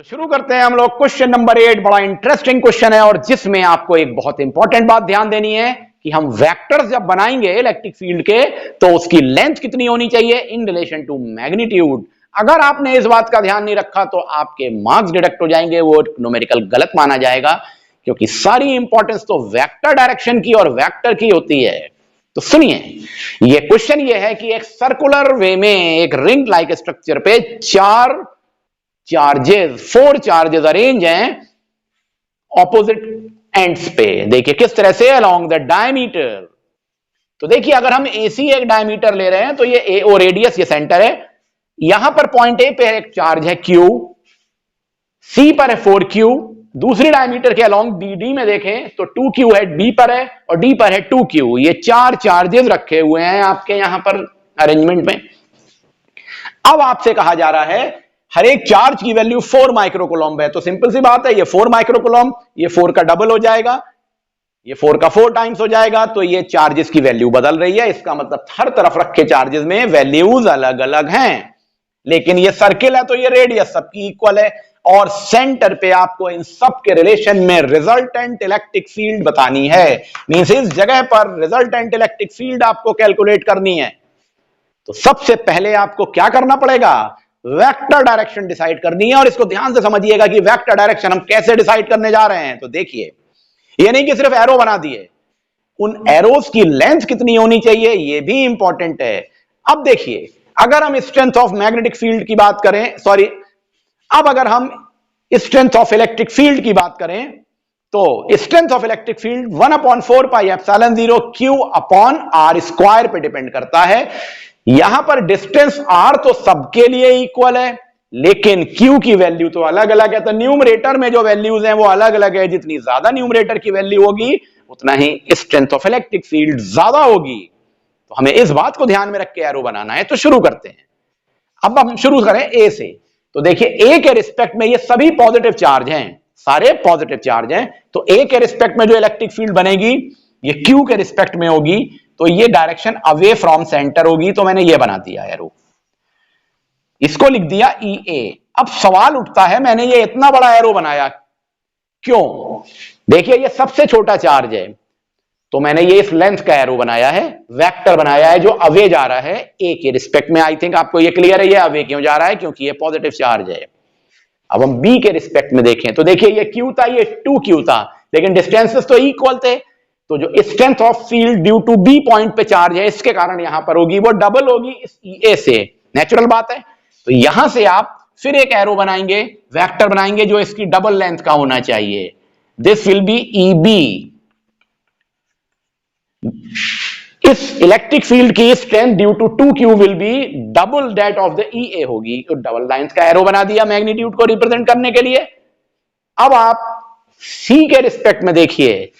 शुरू करते हैं हम लोग। क्वेश्चन नंबर 8 बड़ा इंटरेस्टिंग क्वेश्चन है और जिसमें आपको एक बहुत इंपॉर्टेंट बात ध्यान देनी है कि हम वेक्टर्स जब बनाएंगे इलेक्ट्रिक फील्ड के तो उसकी लेंथ कितनी होनी चाहिए इन रिलेशन टू मैग्नीट्यूड। अगर आपने इस बात का ध्यान नहीं रखा तो आपके मार्क्स डिडक्ट हो जाएंगे, वो न्यूमेरिकल गलत माना जाएगा, क्योंकि सारी इंपॉर्टेंस तो वेक्टर डायरेक्शन की और वेक्टर की होती है। तो सुनिए, ये क्वेश्चन ये है कि एक सर्कुलर वे में एक रिंग लाइक स्ट्रक्चर पे फोर चार्जेस अरेंज हैं ऑपोजिट एंड्स पे। देखिए किस तरह से अलोंग द डायमीटर। तो देखिए अगर हम एसी एक डायमीटर ले रहे हैं तो ये ए और रेडियस ये सेंटर है। यहां पर पॉइंट ए पे एक चार्ज है क्यू, सी पर है 4q, दूसरी डायमीटर के अलोंग डी में देखें तो 2q है, डी पर है और डी पर है 2q। ये चार चार्जेस रखे हुए हैं आपके यहां पर अरेंजमेंट में। अब आपसे कहा जा रहा है हर एक चार्ज की वैल्यू 4 माइक्रोकूलम्ब है, तो सिंपल सी बात है, ये 4 माइक्रोकूलम्ब, ये 4 का डबल हो जाएगा, ये 4 का 4 टाइम्स हो जाएगा। तो ये चार्जेस की वैल्यू बदल रही है, इसका मतलब हर तरफ रखे चार्जेस में वैल्यूज अलग अलग हैं। लेकिन ये सर्किल है तो ये रेडियस सबकी इक्वल है और सेंटर पे आपको इन सब के रिलेशन में रिजल्टेंट इलेक्ट्रिक फील्ड बतानी है। मींस इस जगह पर रिजल्टेंट इलेक्ट्रिक फील्ड आपको कैलकुलेट करनी है। तो सबसे पहले आपको क्या करना पड़ेगा, वेक्टर डायरेक्शन डिसाइड करनी है। और इसको ध्यान से समझिएगा कि वेक्टर डायरेक्शन हम कैसे डिसाइड करने जा रहे हैं। तो देखिए, ये नहीं कि सिर्फ एरो बना दिए, उन एरोस की लेंथ कितनी होनी चाहिए ये भी इंपॉर्टेंट है। अब देखिए, अगर हम स्ट्रेंथ ऑफ मैग्नेटिक फील्ड की बात करें, अब अगर हम स्ट्रेंथ ऑफ इलेक्ट्रिक फील्ड की बात करें तो strength of electric field 1/4 pi epsilon 0 Q upon R square पे डिपेंड करता है। यहां पर डिस्टेंस R तो सबके लिए इक्वल है, लेकिन Q की वैल्यू तो अलग अलग है। तो न्यूमरेटर में जो वैल्यूज हैं वो अलग अलग है। जितनी ज्यादा न्यूमरेटर की वैल्यू होगी उतना ही स्ट्रेंथ ऑफ इलेक्ट्रिक फील्ड ज्यादा होगी। तो हमें इस बात को ध्यान में रख के एरो बनाना है। तो शुरू करते हैं। अब हम शुरू करें ए से। तो देखिए, ए के रिस्पेक्ट में ये सभी पॉजिटिव चार्ज हैं, सारे पॉजिटिव चार्ज हैं। तो ए के रिस्पेक्ट में जो इलेक्ट्रिक फील्ड बनेगी ये क्यू के रिस्पेक्ट में होगी, तो ये डायरेक्शन अवे फ्रॉम सेंटर होगी। तो मैंने ये बना दिया एरो, इसको लिख दिया ई ए। अब सवाल उठता है, मैंने ये इतना बड़ा एरो बनाया क्यों? देखिए, ये सबसे छोटा चार्ज है तो मैंने ये इस लेंथ का एरो बनाया है, वेक्टर बनाया है जो अवे जा रहा है ए के रिस्पेक्ट में। आई थिंक आपको ये क्लियर है ये अवे क्यों जा रहा है, क्योंकि ये पॉजिटिव चार्ज है। अब हम बी के रिस्पेक्ट में देखें तो देखिए, ये क्यू था, ये 2q था, लेकिन डिस्टेंसेस तो इक्वल थे। तो जो strength of field due to B point पे चार्ज है इसके कारण यहां पर होगी, वो डबल होगी इस ए से, नेचुरल बात है। तो यहां से आप फिर एक एरो बनाएंगे, वेक्टर बनाएंगे जो इसकी डबल लेंथ का होना चाहिए। This will be E B. इस इलेक्ट्रिक फील्ड की strength due to 2q will be double that of the E होगी। तो डबल लाइंस का एरो बना दिया मैग्नीट्यूड को रिप्रेजेंट करने के लिए। अब आप सी के रिस्पेक्ट में देखिए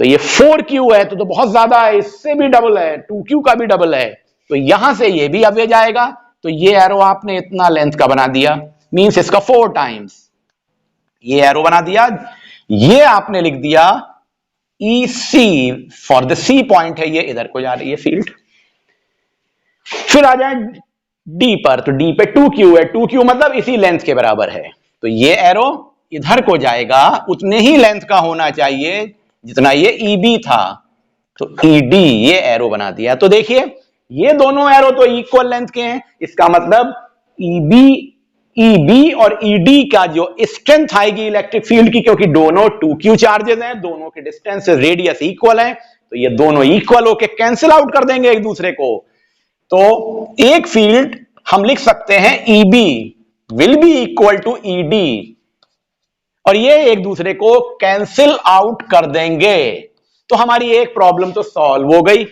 तो ये 4q है तो बहुत ज्यादा है, इससे भी डबल है, 2q का भी डबल है। तो यहां से ये भी अवे जाएगा। तो ये एरो आपने इतना लेंथ का बना दिया, मींस इसका 4 टाइम्स ये एरो बना दिया। ये आपने लिख दिया ई सी फॉर द सी पॉइंट है, ये इधर को जा रही है फील्ड। फिर आ जाए डी पर, तो डी पे 2q है, 2q मतलब इसी लेंथ के बराबर है। तो ये एरो इधर को जाएगा, उतने ही लेंथ का होना चाहिए जितना ये ईबी था। तो ईडी ये एरो बना दिया। तो देखिए, ये दोनों एरो तो इक्वल लेंथ के हैं, इसका मतलब ईबी और ईडी का जो स्ट्रेंथ आएगी इलेक्ट्रिक फील्ड की, क्योंकि दोनों 2q चार्जेस हैं, दोनों के डिस्टेंस रेडियस इक्वल है, तो ये दोनों इक्वल होके कैंसिल आउट कर देंगे एक दूसरे को। तो एक फील्ड हम लिख सकते हैं EB will be equal to ED, और ये एक दूसरे को कैंसिल आउट कर देंगे। तो हमारी एक प्रॉब्लम तो सॉल्व हो गई,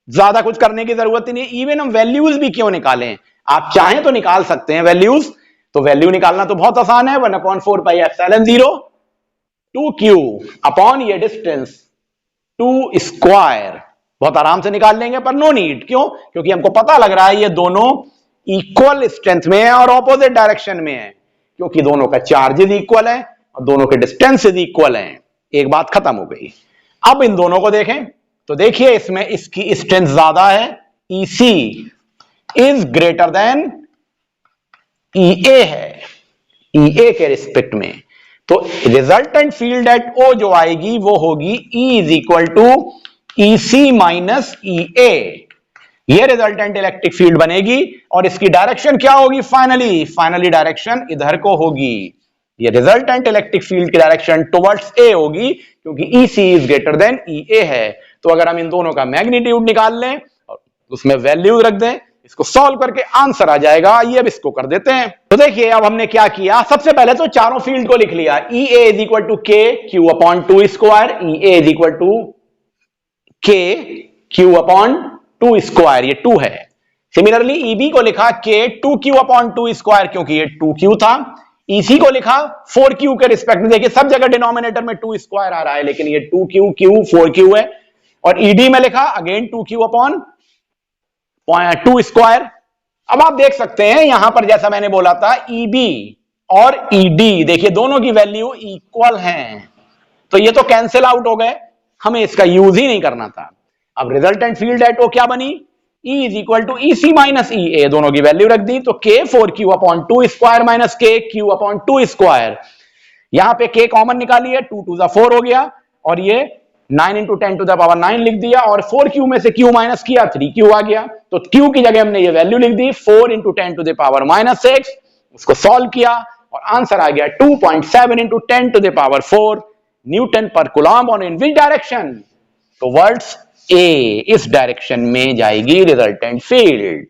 ज्यादा कुछ करने की जरूरत ही नहीं। इवन हम वैल्यूज भी क्यों निकालें, आप चाहें तो निकाल सकते हैं वैल्यूज। तो वैल्यू निकालना तो बहुत आसान है, 1/4 पाई एप्सिलॉन 0 2q अपॉन ये डिस्टेंस 2 स्क्वायर, बहुत आराम से निकाल लेंगे। पर नो नीड, क्यों? क्योंकि हमको पता लग रहा है ये दोनों इक्वल स्ट्रेंथ में है और ऑपोजिट डायरेक्शन में है, क्योंकि दोनों का चार्जेस इक्वल है और दोनों के डिस्टेंसेस इक्वल हैं। एक बात खत्म हो गई। अब इन दोनों को देखें तो देखिए, इसमें इसकी स्ट्रेंथ ज्यादा है, EC is greater then EA है। ई ए के रिस्पेक्ट में। तो रिजल्टेंट फील्ड एट ओ जो आएगी वो होगी E is equal to E C minus E A. ये रिजल्टेंट इलेक्ट्रिक फील्ड बनेगी और इसकी डायरेक्शन क्या होगी? फाइनली डायरेक्शन इधर को होगी। ये रिजल्टेंट इलेक्ट्रिक फील्ड की डायरेक्शन टुवर्ड्स ए होगी क्योंकि ई सी इज ग्रेटर देन ई ए है। तो अगर हम इन दोनों का मैग्नीट्यूड निकाल लें और उसमें वैल्यू रख दें, इसको सॉल्व करके आंसर आ जाएगा। आइए अब इसको कर देते हैं। तो देखिए अब हमने क्या किया, सबसे पहले तो चारों फील्ड को लिख लिया। E A is equal to K Q upon two square, E A is equal to K Q upon two square, ये 2 है। सिमिलरली ईबी को लिखा के 2q अपॉन 2 स्क्वायर क्योंकि ये 2q था। ईसी को लिखा 4q के रिस्पेक्ट में। देखिए सब जगह डिनोमिनेटर में 2 स्क्वायर आ रहा है लेकिन ये 2q q 4q है। और ईडी में लिखा अगेन 2q अपॉन 2 स्क्वायर। अब आप देख सकते हैं यहां पर जैसा मैंने बोला था ईबी और ईडी, देखिए दोनों की वैल्यू इक्वल हैं, तो ये तो कैंसिल आउट हो गए, हमें इसका यूज ही नहीं करना था। अब रिजल्टेंट फील्ड एट ओ क्या बनी? E is equal to E C minus E A, दोनों की वैल्यू रख दी तो k 4q upon 2 square minus k q upon 2 square. यहां पे k कॉमन निकालिए, 2 2 4 हो गया और ये 9 इंटू 10 टू द पावर 9 लिख दिया और 4q में से q माइनस किया 3q आ गया। तो q की जगह हमने ये वैल्यू लिख दी 4 into 10 to the power minus 6। उसको सॉल्व किया और आंसर आ गया 2.7 into 10 to the power 4 newton per coulomb. और इन विच डायरेक्शन? तो वर्ड्स ए, इस डायरेक्शन में जाएगी resultant field.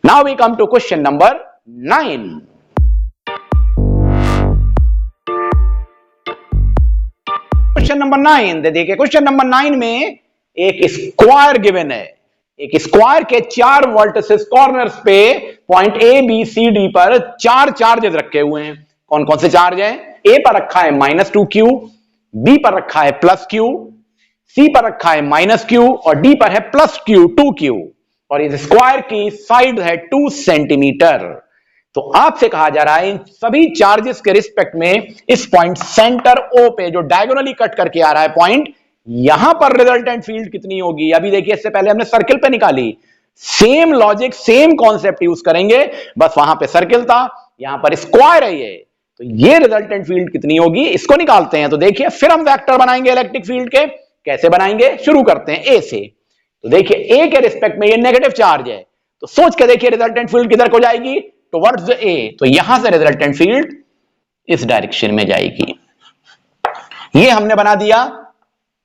Now we come to question number 9। Question number 9 देखिए, क्वेश्चन नंबर 9 में एक स्क्वायर गिवन है। एक स्क्वायर के 4 वर्टिसेस कॉर्नर्स पे point A B C D पर 4 चार्जेस रखे हुए हैं। कौन कौन से चार्ज हैं? ए पर रखा है -2q, बी पर रखा है +q, सी पर रखा है -q और डी पर है +q 2q। और इस स्क्वायर की साइड है 2 सेंटीमीटर। तो आपसे कहा जा रहा है इन सभी चार्जेस के रिस्पेक्ट में इस पॉइंट सेंटर ओ पे जो डायगोनली कट करके आ रहा है पॉइंट, यहां पर रिजल्टेंट फील्ड कितनी होगी? अभी देखिए इससे पहले हमने सर्किल पे निकाली, same logic same concept use करेंगे, बस वहां पे सर्किल था, यहां पर स्क्वायर है ये। तो ये रिजल्टेंट फील्ड कितनी होगी इसको निकालते हैं। तो देखिए फिर हम वेक्टर बनाएंगे इलेक्ट्रिक फील्ड के। कैसे बनाएंगे? शुरू करते हैं ए से। तो देखिए ए के रिस्पेक्ट में ये नेगेटिव चार्ज है, तो सोच के देखिए रिजल्टेंट फील्ड किधर को जाएगी? Towards a. तो यहां से रिजल्टेंट फील्ड इस डायरेक्शन में जाएगी। ये हमने बना दिया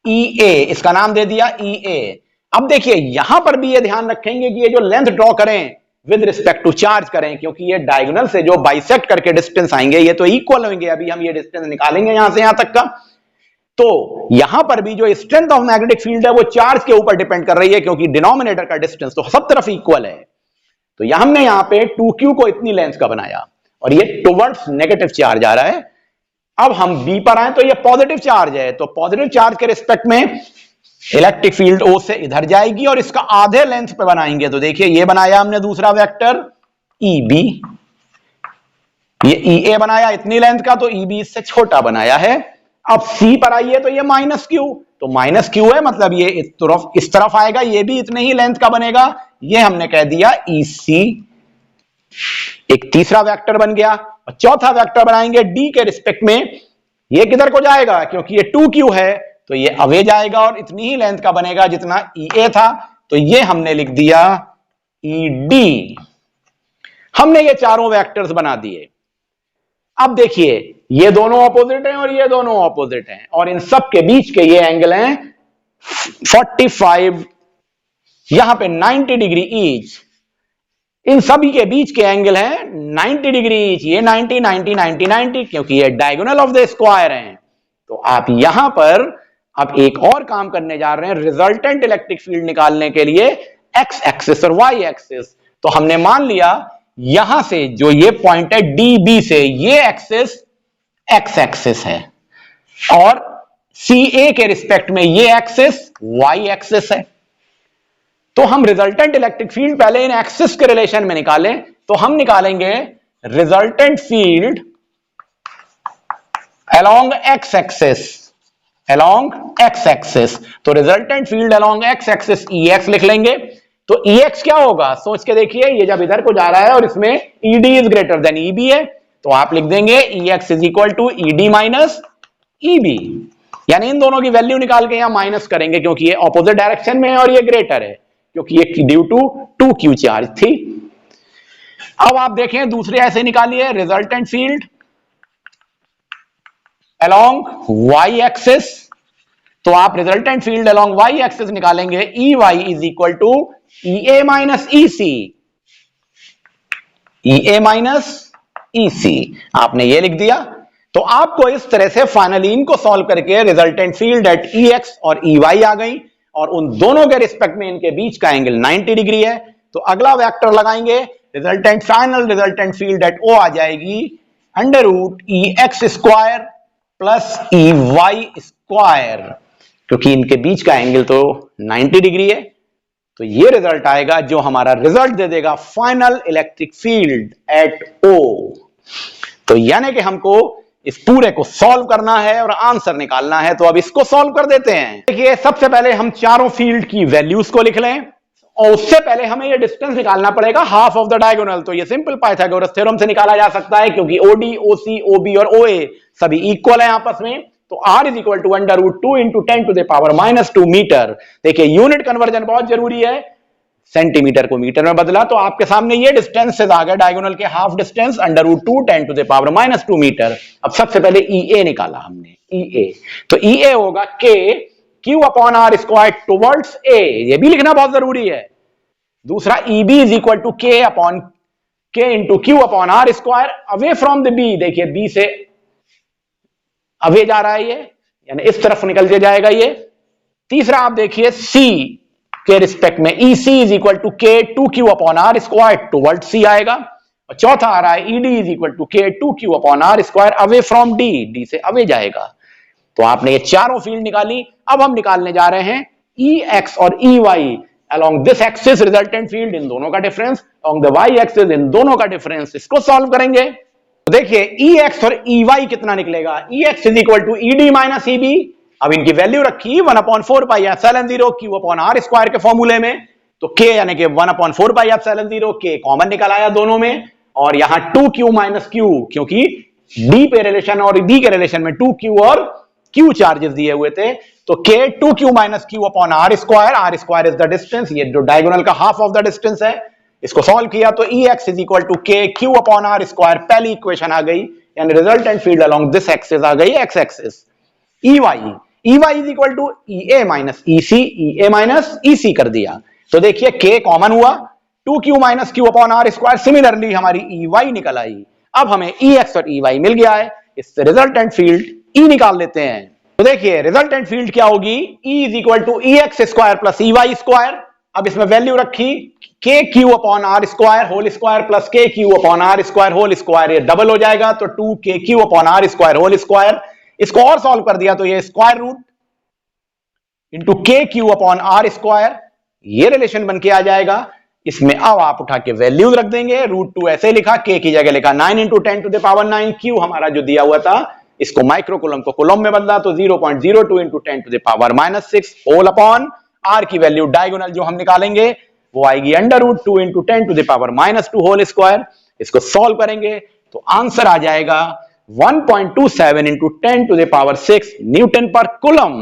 ई ए, इसका नाम दे दिया ई ए। अब देखिए यहां पर भी ये ध्यान रखेंगे कि ये जो लेंथ ड्रॉ करें विद रिस्पेक्ट टू चार्ज करें, क्योंकि ये डायगोनल से जो बाइसेक्ट करके डिस्टेंस आएंगे ये तो इक्वल होंगे। अभी हम ये डिस्टेंस निकालेंगे यहां से यहां तक का। तो यहां पर भी जो स्ट्रेंथ ऑफ मैग्नेटिक फील्ड है वो चार्ज के ऊपर डिपेंड कर रही है, क्योंकि डिनोमिनेटर का डिस्टेंस तो सब तरफ इक्वल है। तो यहां हमने यहां पे 2q को इतनी लेंथ का बनाया और ये टुवर्ड्स नेगेटिव चार्ज आ रहा है। अब हम b पर आए तो ये पॉजिटिव चार्ज है, तो पॉजिटिव चार्ज के रिस्पेक्ट में इलेक्ट्रिक फील्ड o से इधर जाएगी और इसका आधे लेंथ पे बनाएंगे। तो देखिए ये बनाया हमने दूसरा वेक्टर eb, ये ea बनाया इतनी लेंथ का, तो eb इससे छोटा बनाया है। अब c पर आइए तो ये -q, तो -q है मतलब ये इस तरफ आएगा, ये भी इतने ही लेंथ का बनेगा। ये हमने कह दिया ec, एक तीसरा वेक्टर बन गया। और चौथा वेक्टर बनाएंगे d के रिस्पेक्ट में, ये किधर को जाएगा? क्योंकि ये 2q है तो ये अवे जाएगा और इतनी ही लेंथ का बनेगा जितना ea था। तो ये हमने लिख दिया ed। हमने ये चारों वेक्टर्स बना दिए। अब देखिए ये दोनों ऑपोजिट हैं और ये दोनों ऑपोजिट हैं और इन सब के बीच के ये एंगल हैं 45, यहां पे 90 डिग्री ईच। इन सभी के बीच के एंगल हैं 90 डिग्री ईच, ये 90 90 90 90, क्योंकि ये डायगोनल ऑफ द स्क्वायर हैं। तो आप यहां पर अब एक और काम करने जा रहे हैं रिजल्टेंट इलेक्ट्रिक फील्ड निकालने के लिए एक्स एक्सिस और वाई एक्सिस। तो हमने मान लिया यहां से जो ये पॉइंट है डी बी से, ये एक्सिस एक्स एक्सिस है और सी ए के रिस्पेक्ट में ये एक्सिस वाई एक्सिस है। तो हम रिजल्टेंट इलेक्ट्रिक फील्ड पहले इन एक्सिस के रिलेशन में निकालें, तो हम निकालेंगे resultant field along x axis, along x axis. तो resultant field along x axis E x लिख लेंगे। तो ई एक्स क्या होगा? सोच के देखिए, ये जब इधर को जा रहा है और इसमें ED is greater than EB है, तो आप लिख देंगे EX is equal to ED minus EB, यानी इन दोनों की वैल्यू निकाल के यहां माइनस करेंगे क्योंकि ये ऑपोजिट डायरेक्शन में है और ये ग्रेटर है क्योंकि ये ड्यू टू 2Q चार्ज थी। अब आप देखें दूसरे ऐसे निकालिए, resultant field along y axis, तो आप resultant field along y axis निकालेंगे EY is equal to EA minus EC, EA minus EC आपने ये लिख दिया। तो आपको इस तरह से फाइनली इनको सॉल्व करके रिजल्टेंट फील्ड एट EX और EY आ गई और उन दोनों के रिस्पेक्ट में इनके बीच का एंगल 90 डिग्री है। तो अगला वेक्टर लगाएंगे, resultant final resultant field at O आ जाएगी under root EX square plus EY square, क्योंकि इनके बीच का एंगल तो 90 डिग्री है। तो ये रिजल्ट आएगा जो हमारा रिजल्ट दे देगा final electric field at O। तो यानी कि हमको इस पूरे को सॉल्व करना है और आंसर निकालना है। तो अब इसको सॉल्व कर देते हैं। देखिए सबसे पहले हम चारों फील्ड की वैल्यूज को लिख लें और उससे पहले हमें ये डिस्टेंस निकालना पड़ेगा हाफ ऑफ द डायगोनल। तो ये सिंपल पाइथागोरस थ्योरम से निकाला जा सकता है क्योंकि OD, OC, OB और OA सभी इक्वल है आपस में। तो R is equal to under root 2 into 10 to the power -2 metre. देखिए यूनिट कन्वर्जन बहुत जरूरी है, सेंटीमीटर को मीटर में बदला तो आपके सामने ये डिस्टेंस से आ गया डायगोनल के half distance under root 2 10 to the power -2 metre. अब सबसे पहले EA निकाला हमने, EA तो EA होगा K Q upon R square towards A, ये भी लिखना बहुत जरूरी है। दूसरा EB is equal to K upon K into Q upon R square away from the B, देखिए B से अवे जा रहा है ये, यानी इस तरफ निकल के जाएगा ये। तीसरा आप देखिए C के रिस्पेक्ट में EC is equal to K 2Q upon R square toward C आएगा। और चौथा आ रहा है ED is equal to K 2Q upon R square away from D, D से अवे जाएगा। तो आपने ये चारों फील्ड निकाली। अब हम निकालने जा रहे हैं EX और EY along this axis resultant field, इन दोनों का difference, along the Y axis इन दोनों का डिफरेंस। इसको सॉल्व करेंगे तो देखिए EX और EY कितना निकलेगा, EX is equal to ED minus EB। अब इनकी वैल्यू रखी 1/4 pi epsilon 0 Q upon R square के फॉर्मूले में। तो K यानी कि 1/4 पाई एप्सिलॉन 0, K कॉमन निकल आया दोनों में और यहां 2Q माइनस Q, क्योंकि D पे रिलेशन और D के रिलेशन में 2Q और Q चार्जेस दिए हुए थे। तो K 2Q minus Q upon R square is the distance, ये जो डायगोनल का हाफ ऑफ द डिस्टेंस है। इसको सॉल्व किया तो EX is equal to K Q upon R square, पहली इक्वेशन आ गई, यानी resultant field along this axis आ गई X axis. EY is equal to EA minus EC, EA minus EC कर दिया। तो देखिए K कॉमन हुआ, 2Q minus Q upon R square, similarly हमारी EY निकल आई। अब हमें EX और EY मिल गया है, इससे रिजल्टेंट फील्ड E निकाल लेते हैं। तो देखिए रिजल्टेंट फील्ड क्या होगी, E is equal to EX square plus EY square. अब इसमें वैल्यू रखी K Q upon R square whole square plus K Q upon R square whole square, ये डबल हो जाएगा तो 2K Q upon R square whole square. इसको और solve कर दिया तो ये square root into K Q upon R square, ये रिलेशन बन के आ जाएगा। इसमें अब आप उठा के वैल्यूज रख देंगे, √2 ऐसे लिखा, K की जगह लिखा 9 into 10 to the power 9, Q हमारा जो दिया हुआ था इसको माइक्रो कूलम को कूलम में बदला तो 0.02 into 10 to the power -6 whole upon R की वैल्यू डायगोनल जो हम निकालेंगे वो आएगी under √2 into 10 to the power -2 whole square. इसको सॉल्व करेंगे तो आंसर आ जाएगा 1.27 into 10 to the power 6 newton per coulomb.